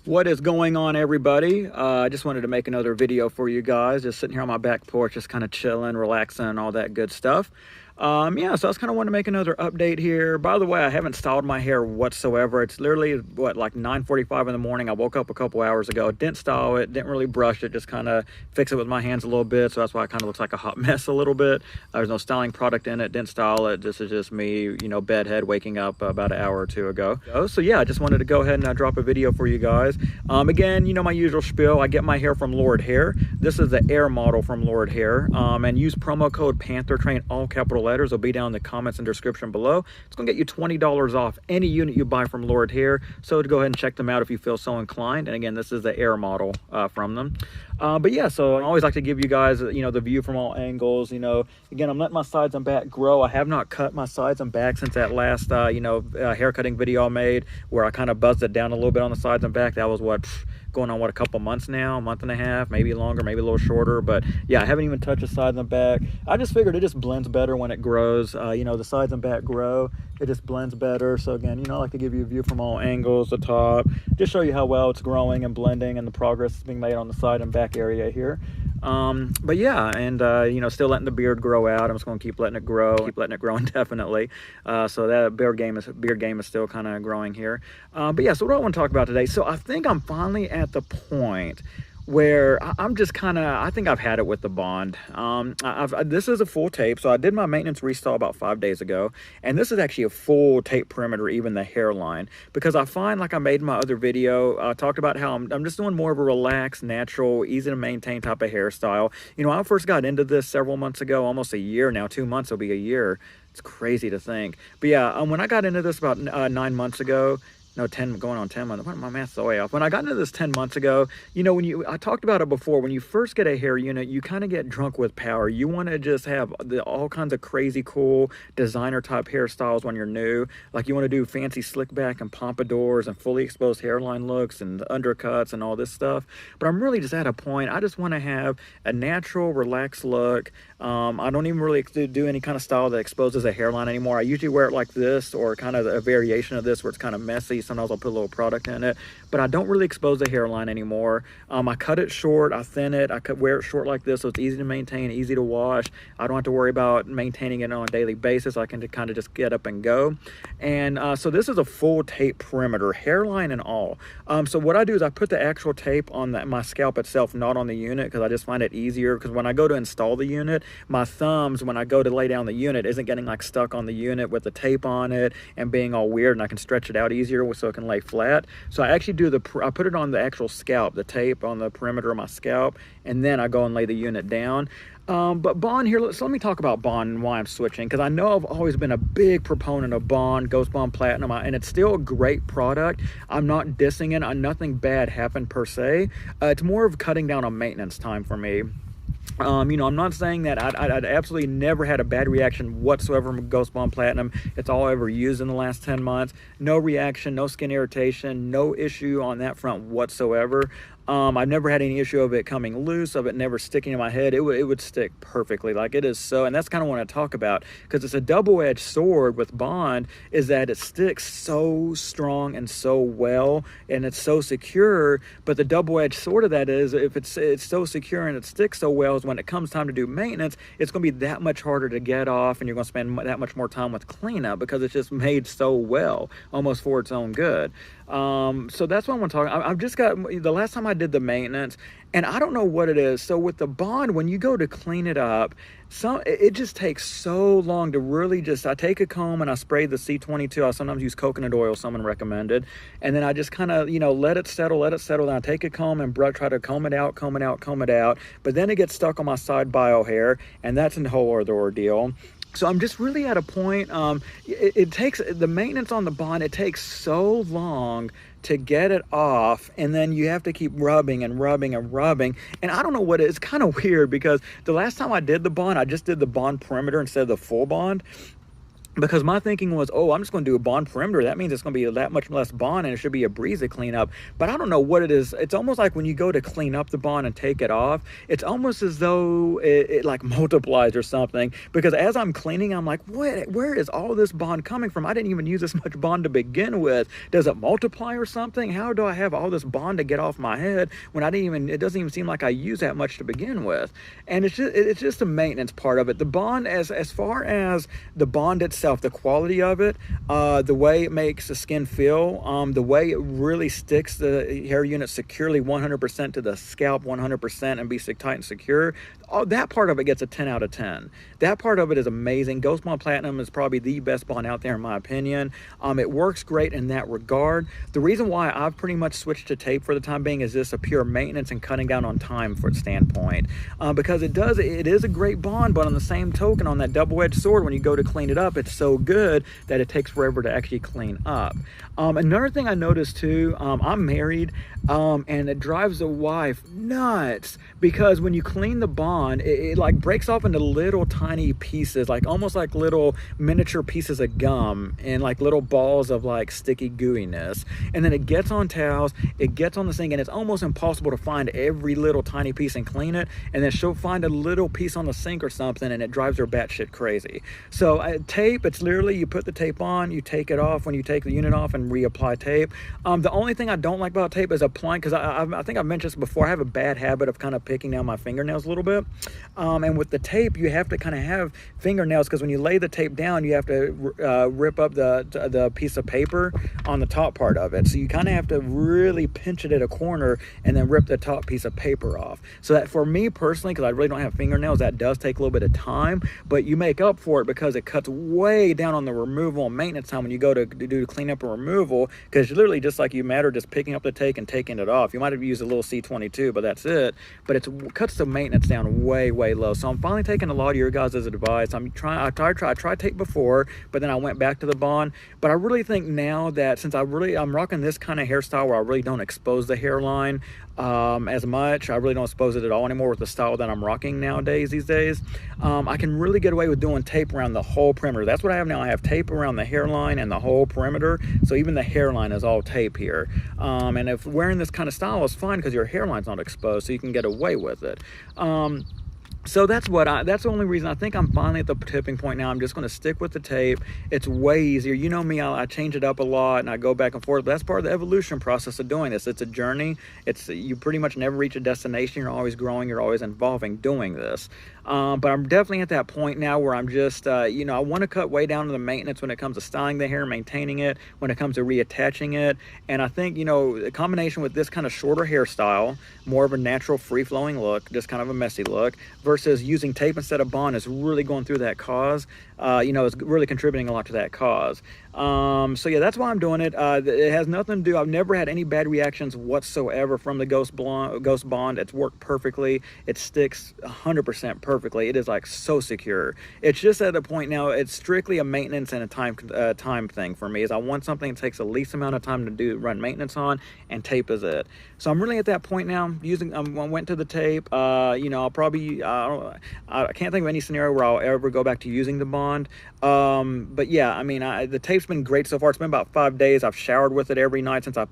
What is going on, everybody? I just wanted to make another video for you guys. Just sitting here on my back porch, just kind of chilling, relaxing, all that good stuff. Yeah, so I was kind of wanting to make another update here. By the way, I haven't styled my hair whatsoever. It's literally, what, like 9:45 in the morning. I woke up a couple hours ago, didn't style it, didn't really brush it, just kind of fix it with my hands a little bit. So that's why it kind of looks like a hot mess a little bit. There's no styling product in it, didn't style it. This is just me, you know, bedhead waking up about an hour or two ago. So yeah, I just wanted to go ahead and drop a video for you guys. Again, you know, my usual spiel. I get my hair from Lord Hair. This is the Air model from Lord Hair. And use promo code PantherTrain, all capital letters. It'll be down in the comments and description below. It's going to get you $20 off any unit you buy from Lord Hair. So to go ahead and check them out if you feel so inclined. And again, this is the Air model from them. But yeah, so I always like to give you guys, you know, the view from all angles. You know, again, I'm letting my sides and back grow. I have not cut my sides and back since that last, hair cutting video I made where I kind of buzzed it down a little bit on the sides and back. That was what, going on, what, a couple months now, a month and a half, maybe longer, maybe a little shorter. But yeah, I haven't even touched the sides and back. I just figured it just blends better when it grows. You know, the sides and back grow, it just blends better. So again, you know, I like to give you a view from all angles, the top, just show you how well it's growing and blending and the progress is being made on the side and back area here. But yeah, and you know, still letting the beard grow out. I'm just going to keep letting it grow, keep letting it grow indefinitely. So that beard game is still kind of growing here. But yeah, so what do I want to talk about today? So I think I'm finally at the point where I'm just kind of, I think I've had it with the Bond. This is a full tape, so I did my maintenance restyle about 5 days ago, and this is actually a full tape perimeter, even the hairline, because I find, like I made in my other video, I talked about how I'm just doing more of a relaxed, natural, easy to maintain type of hairstyle. You know, I first got into this several months ago, almost a year now, 2 months will be a year. It's crazy to think. But yeah, when I got into this about 9 months ago, no, 10, going on 10 months. My math's the way off. When I got into this 10 months ago, you know, I talked about it before, when you first get a hair unit, you kind of get drunk with power. You want to just have all kinds of crazy, cool designer type hairstyles when you're new. Like you want to do fancy slick back and pompadours and fully exposed hairline looks and undercuts and all this stuff. But I'm really just at a point, I just want to have a natural, relaxed look. I don't even really do any kind of style that exposes a hairline anymore. I usually wear it like this, or kind of a variation of this where it's kind of messy. Sometimes I'll put a little product in it, but I don't really expose the hairline anymore. I cut it short, I thin it, wear it short like this so it's easy to maintain, easy to wash. I don't have to worry about maintaining it on a daily basis. I can kind of just get up and go. And so this is a full tape perimeter, hairline and all. So what I do is I put the actual tape on my scalp itself, not on the unit, because I just find it easier. Because when I go to install the unit, my thumbs, when I go to lay down the unit, isn't getting like stuck on the unit with the tape on it and being all weird, and I can stretch it out easier so it can lay flat. So I actually I put it on the actual scalp, the tape on the perimeter of my scalp, and then I go and lay the unit down. But Bond here, so let me talk about Bond and why I'm switching, because I know I've always been a big proponent of Bond, Ghost Bond Platinum, and it's still a great product. I'm not dissing it. Nothing bad happened per se. It's more of cutting down on maintenance time for me. You know, I'm not saying that I'd absolutely never had a bad reaction whatsoever from Ghost Bond Platinum. It's all I ever used in the last 10 months. No reaction, no skin irritation, no issue on that front whatsoever. I've never had any issue of it coming loose, of it never sticking in my head. It would stick perfectly, like it is so, and that's kind of what I talk about, because it's a double-edged sword with Bond, is that it sticks so strong and so well, and it's so secure. But the double-edged sword of that is, if it's so secure and it sticks so well, is when it comes time to do maintenance, it's going to be that much harder to get off, and you're going to spend that much more time with cleanup, because it's just made so well, almost for its own good. So that's what I want to talk. I've just got, the last time I did the maintenance, and I don't know what it is. So with the Bond, when you go to clean it up, it just takes so long to really just, I take a comb and I spray the C22. I sometimes use coconut oil, someone recommended, and then I just kind of, you know, let it settle. Then I take a comb and try to comb it out, but then it gets stuck on my side bio hair, and that's a whole other ordeal. So I'm just really at a point, it takes, the maintenance on the Bond, it takes so long to get it off, and then you have to keep rubbing and rubbing and rubbing. And I don't know what it is. It's kind of weird, because the last time I did the Bond, I just did the Bond perimeter instead of the full Bond. because my thinking was, oh, I'm just going to do a bond perimeter. That means it's going to be that much less bond and it should be a breeze to clean up. But I don't know what it is. It's almost like when you go to clean up the bond and take it off, it's almost as though it like multiplies or something. Because as I'm cleaning, I'm like, what? Where is all this bond coming from? I didn't even use this much bond to begin with. Does it multiply or something? How do I have all this bond to get off my head when I didn't even, it doesn't even seem like I use that much to begin with. And it's just the maintenance part of it. The bond, as far as the bond itself, the quality of it, the way it makes the skin feel, the way it really sticks the hair unit securely 100% to the scalp 100% and be tight and secure, that part of it gets a 10 out of 10. That part of it is amazing. Ghost Bond Platinum is probably the best bond out there in my opinion. It works great in that regard. The reason why I've pretty much switched to tape for the time being is this a pure maintenance and cutting down on time for standpoint, because it is a great bond, but on the same token, on that double-edged sword, when you go to clean it up, it's so good that it takes forever to actually clean up. Another thing I noticed too, I'm married, and it drives the wife nuts because when you clean the bond, it like breaks off into little tiny pieces, like almost like little miniature pieces of gum and like little balls of like sticky gooiness. And then it gets on towels, it gets on the sink, and it's almost impossible to find every little tiny piece and clean it. And then she'll find a little piece on the sink or something, and it drives her batshit crazy. So tape, it's literally you put the tape on, you take it off when you take the unit off, and reapply tape. The only thing I don't like about tape is applying, because I think I've mentioned this before, I have a bad habit of kind of picking down my fingernails a little bit. And with the tape, you have to kind of have fingernails, because when you lay the tape down, you have to rip up the piece of paper on the top part of it. So you kind of have to really pinch it at a corner and then rip the top piece of paper off. So that for me personally, because I really don't have fingernails, that does take a little bit of time, but you make up for it because it cuts way down on the removal and maintenance time when you go to do cleanup and removal, because literally just like you matter just picking up the tape and taking it off. You might have used a little C22, but that's it. But it cuts the maintenance down way low. So I'm finally taking a lot of your guys' advice. I tried tape before, but then I went back to the bond. But I really think now that since I'm rocking this kind of hairstyle where I really don't expose the hairline as much, I really don't expose it at all anymore with the style that I'm rocking these days, I can really get away with doing tape around the whole perimeter. That's what I have now. I have tape around the hairline and the whole perimeter, so even the hairline is all tape here. And if wearing this kind of style is fine because your hairline's not exposed, so you can get away with it. So that's the only reason I think I'm finally at the tipping point now. I'm just going to stick with the tape. It's way easier. You know me, I change it up a lot and I go back and forth. But that's part of the evolution process of doing this. It's a journey. You pretty much never reach a destination. You're always growing. You're always evolving doing this. But I'm definitely at that point now where I'm just, I want to cut way down to the maintenance when it comes to styling the hair, maintaining it, when it comes to reattaching it. And I think, a combination with this kind of shorter hairstyle, more of a natural free-flowing look, just kind of a messy look, versus using tape instead of bond is really going through that cause. It's really contributing a lot to that cause. So yeah, that's why I'm doing it. It has nothing to do, I've never had any bad reactions whatsoever from the Ghost Bond. It's worked perfectly. It sticks 100% perfectly. It is like so secure. It's just at a point now, it's strictly a maintenance and a time thing for me, is I want something that takes the least amount of time to run maintenance on, and tape is it. So I'm really at that point now. I went to the tape. I'll probably, I can't think of any scenario where I'll ever go back to using the bond. But yeah, the tape's been great so far. It's been about 5 days. I've showered with it every night since I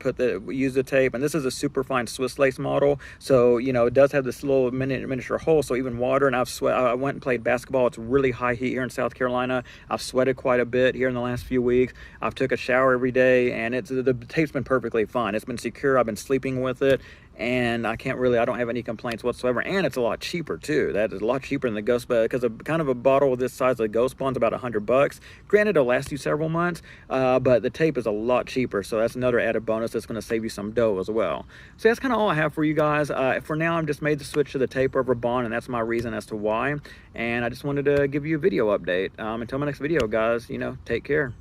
used the tape, and this is a super fine Swiss lace model, so it does have this little miniature hole, so even water, and I went and played basketball. It's really high heat here in South Carolina. I've sweated quite a bit here in the last few weeks. I've took a shower every day, and the tape's been perfectly fine. It's been secure. I've been sleeping with it, and I don't have any complaints whatsoever. And it's a lot cheaper too. That is a lot cheaper than the Ghost Bond, because kind of a bottle of this size of Ghost Bond's about $100. Granted, it'll last you several months, but the tape is a lot cheaper, so that's another added bonus that's going to save you some dough as well. So that's kind of all I have for you guys. For now, I've just made the switch to the tape over bond, and that's my reason as to why. And I just wanted to give you a video update. Until my next video, guys, take care.